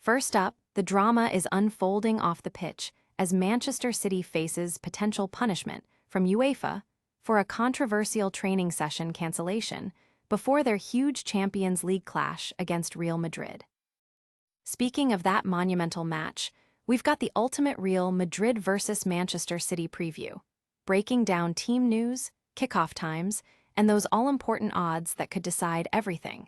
First up, the drama is unfolding off the pitch as Manchester City faces potential punishment from UEFA for a controversial training session cancellation before their huge Champions League clash against Real Madrid. Speaking of that monumental match, we've got the ultimate Real Madrid versus Manchester City preview, breaking down team news, kickoff times, and those all-important odds that could decide everything.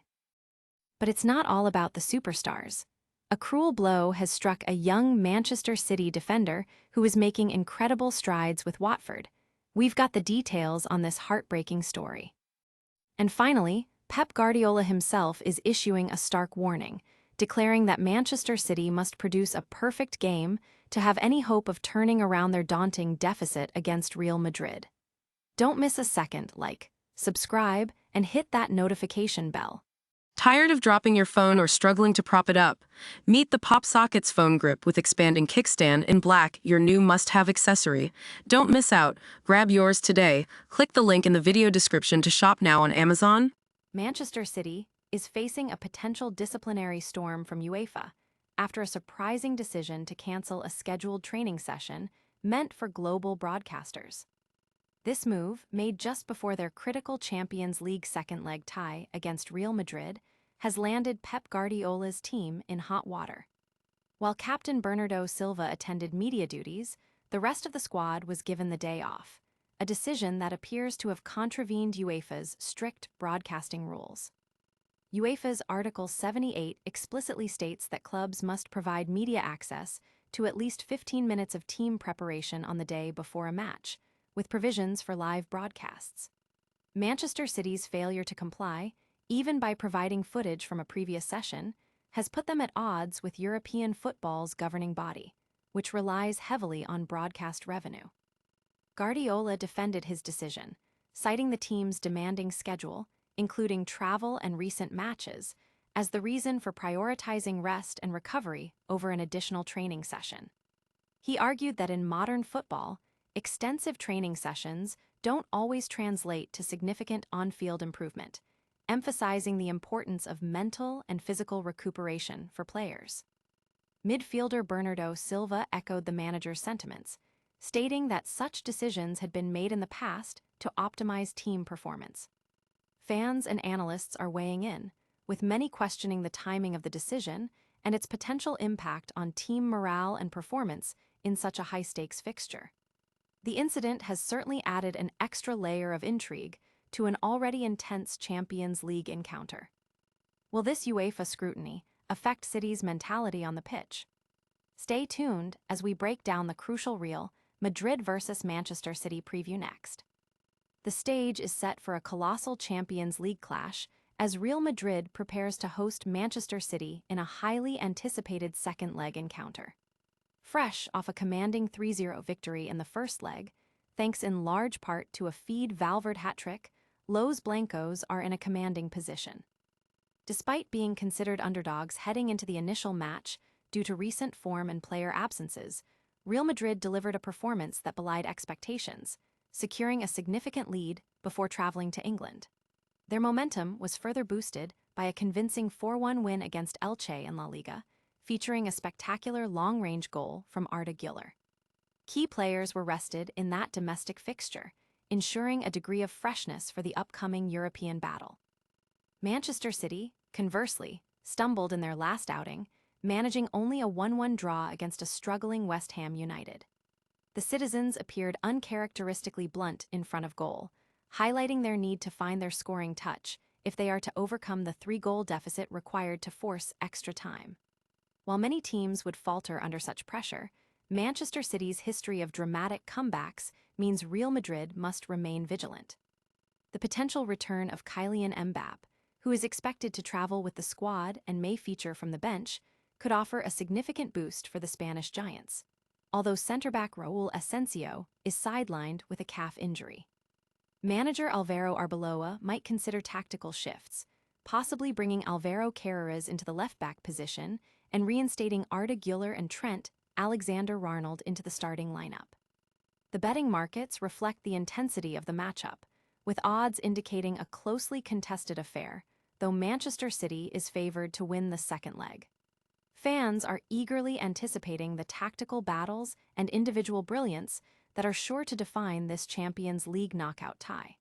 But it's not all about the superstars. A cruel blow has struck a young Manchester City defender who is making incredible strides with Watford. We've got the details on this heartbreaking story. And finally, Pep Guardiola himself is issuing a stark warning, declaring that Manchester City must produce a perfect game to have any hope of turning around their daunting deficit against Real Madrid. Don't miss a second, subscribe, and hit that notification bell. Tired of dropping your phone or struggling to prop it up? Meet the Pop Sockets phone grip with expanding kickstand in black, your new must-have accessory. Don't miss out. Grab yours today. Click the link in the video description to shop now on Amazon. Manchester City is facing a potential disciplinary storm from UEFA after a surprising decision to cancel a scheduled training session meant for global broadcasters. This move, made just before their critical Champions League second leg tie against Real Madrid, has landed Pep Guardiola's team in hot water. While Captain Bernardo Silva attended media duties, the rest of the squad was given the day off, a decision that appears to have contravened UEFA's strict broadcasting rules. UEFA's Article 78 explicitly states that clubs must provide media access to at least 15 minutes of team preparation on the day before a match, with provisions for live broadcasts. Manchester City's failure to comply, even by providing footage from a previous session, has put them at odds with European football's governing body, which relies heavily on broadcast revenue. Guardiola defended his decision, citing the team's demanding schedule, including travel and recent matches, as the reason for prioritizing rest and recovery over an additional training session. He argued that in modern football, extensive training sessions don't always translate to significant on-field improvement, emphasizing the importance of mental and physical recuperation for players. Midfielder Bernardo Silva echoed the manager's sentiments, stating that such decisions had been made in the past to optimize team performance. Fans and analysts are weighing in, with many questioning the timing of the decision and its potential impact on team morale and performance in such a high-stakes fixture. The incident has certainly added an extra layer of intrigue to an already intense Champions League encounter. Will this UEFA scrutiny affect City's mentality on the pitch? Stay tuned as we break down the crucial Real Madrid versus Manchester City preview next. The stage is set for a colossal Champions League clash as Real Madrid prepares to host Manchester City in a highly anticipated second-leg encounter. Fresh off a commanding 3-0 victory in the first leg, thanks in large part to a Feed Valverde hat-trick, Los Blancos are in a commanding position. Despite being considered underdogs heading into the initial match due to recent form and player absences, Real Madrid delivered a performance that belied expectations, securing a significant lead before traveling to England. Their momentum was further boosted by a convincing 4-1 win against Elche in La Liga, featuring a spectacular long-range goal from Arda Güler. Key players were rested in that domestic fixture, ensuring a degree of freshness for the upcoming European battle. Manchester City, conversely, stumbled in their last outing, managing only a 1-1 draw against a struggling West Ham United. The citizens appeared uncharacteristically blunt in front of goal, highlighting their need to find their scoring touch if they are to overcome the 3-goal deficit required to force extra time. While many teams would falter under such pressure, Manchester City's history of dramatic comebacks means Real Madrid must remain vigilant. The potential return of Kylian Mbappé, who is expected to travel with the squad and may feature from the bench, could offer a significant boost for the Spanish Giants, although centre-back Raúl Asensio is sidelined with a calf injury. Manager Alvaro Arbeloa might consider tactical shifts, possibly bringing Alvaro Carreras into the left-back position and reinstating Arda Güler and Trent Alexander-Arnold into the starting lineup. The betting markets reflect the intensity of the matchup, with odds indicating a closely contested affair, though Manchester City is favored to win the second leg. Fans are eagerly anticipating the tactical battles and individual brilliance that are sure to define this Champions League knockout tie.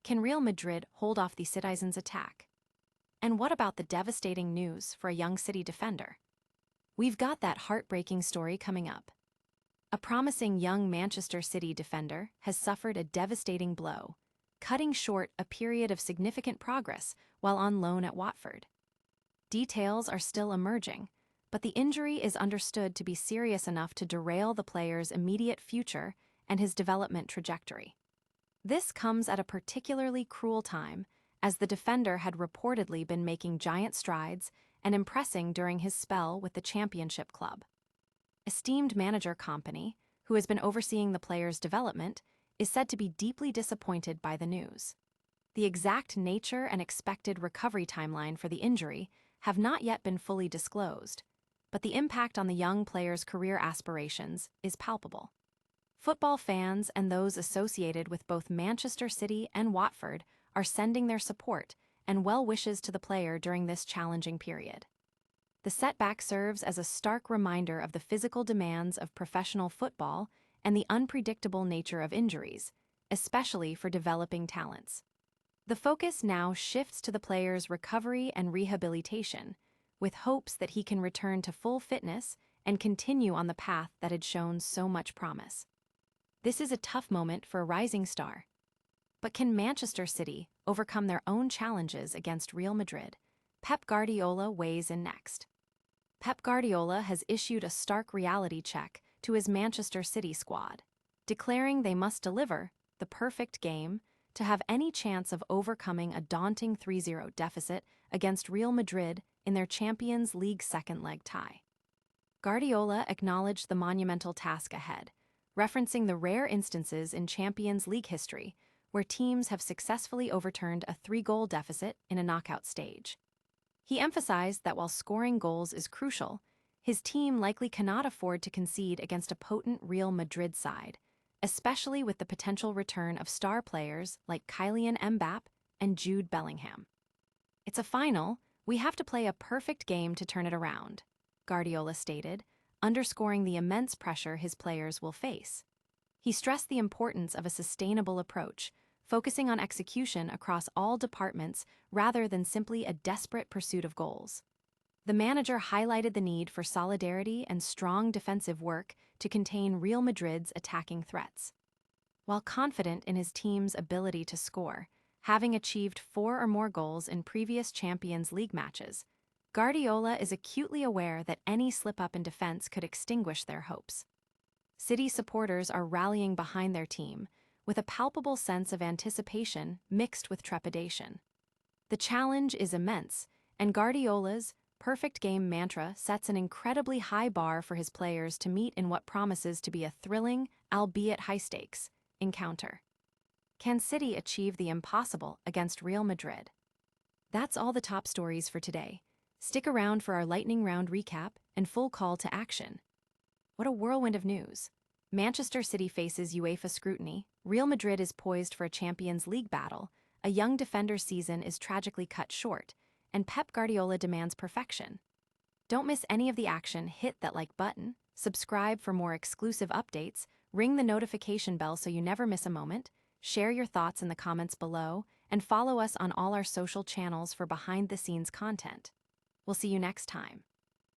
Can Real Madrid hold off the Citizens' attack? And what about the devastating news for a young City defender? We've got that heartbreaking story coming up. A promising young Manchester City defender has suffered a devastating blow, cutting short a period of significant progress while on loan at Watford. Details are still emerging, but the injury is understood to be serious enough to derail the player's immediate future and his development trajectory. This comes at a particularly cruel time, as the defender had reportedly been making giant strides and impressing during his spell with the championship club. Esteemed manager Company, who has been overseeing the player's development, is said to be deeply disappointed by the news. The exact nature and expected recovery timeline for the injury have not yet been fully disclosed, but the impact on the young player's career aspirations is palpable. Football fans and those associated with both Manchester City and Watford are sending their support and well wishes to the player during this challenging period. The setback serves as a stark reminder of the physical demands of professional football and the unpredictable nature of injuries, especially for developing talents. The focus now shifts to the player's recovery and rehabilitation, with hopes that he can return to full fitness and continue on the path that had shown so much promise. This is a tough moment for a rising star. But can Manchester City overcome their own challenges against Real Madrid? Pep Guardiola weighs in next. Pep Guardiola has issued a stark reality check to his Manchester City squad, declaring they must deliver the perfect game to have any chance of overcoming a daunting 3-0 deficit against Real Madrid in their Champions League second-leg tie. Guardiola acknowledged the monumental task ahead, referencing the rare instances in Champions League history where teams have successfully overturned a 3-goal deficit in a knockout stage. He emphasized that while scoring goals is crucial, his team likely cannot afford to concede against a potent Real Madrid side, especially with the potential return of star players like Kylian Mbappé and Jude Bellingham. "It's a final, we have to play a perfect game to turn it around," Guardiola stated, underscoring the immense pressure his players will face. He stressed the importance of a sustainable approach, focusing on execution across all departments rather than simply a desperate pursuit of goals. The manager highlighted the need for solidarity and strong defensive work to contain Real Madrid's attacking threats. While confident in his team's ability to score, having achieved 4 or more goals in previous Champions League matches, Guardiola is acutely aware that any slip-up in defense could extinguish their hopes. City supporters are rallying behind their team, with a palpable sense of anticipation mixed with trepidation. The challenge is immense, and Guardiola's perfect game mantra sets an incredibly high bar for his players to meet in what promises to be a thrilling, albeit high-stakes, encounter. Can City achieve the impossible against Real Madrid? That's all the top stories for today. Stick around for our lightning round recap and full call to action. What a whirlwind of news. Manchester City faces UEFA scrutiny, Real Madrid is poised for a Champions League battle, a young defender's season is tragically cut short, and Pep Guardiola demands perfection. Don't miss any of the action, hit that like button, subscribe for more exclusive updates, ring the notification bell so you never miss a moment, share your thoughts in the comments below, and follow us on all our social channels for behind-the-scenes content. We'll see you next time.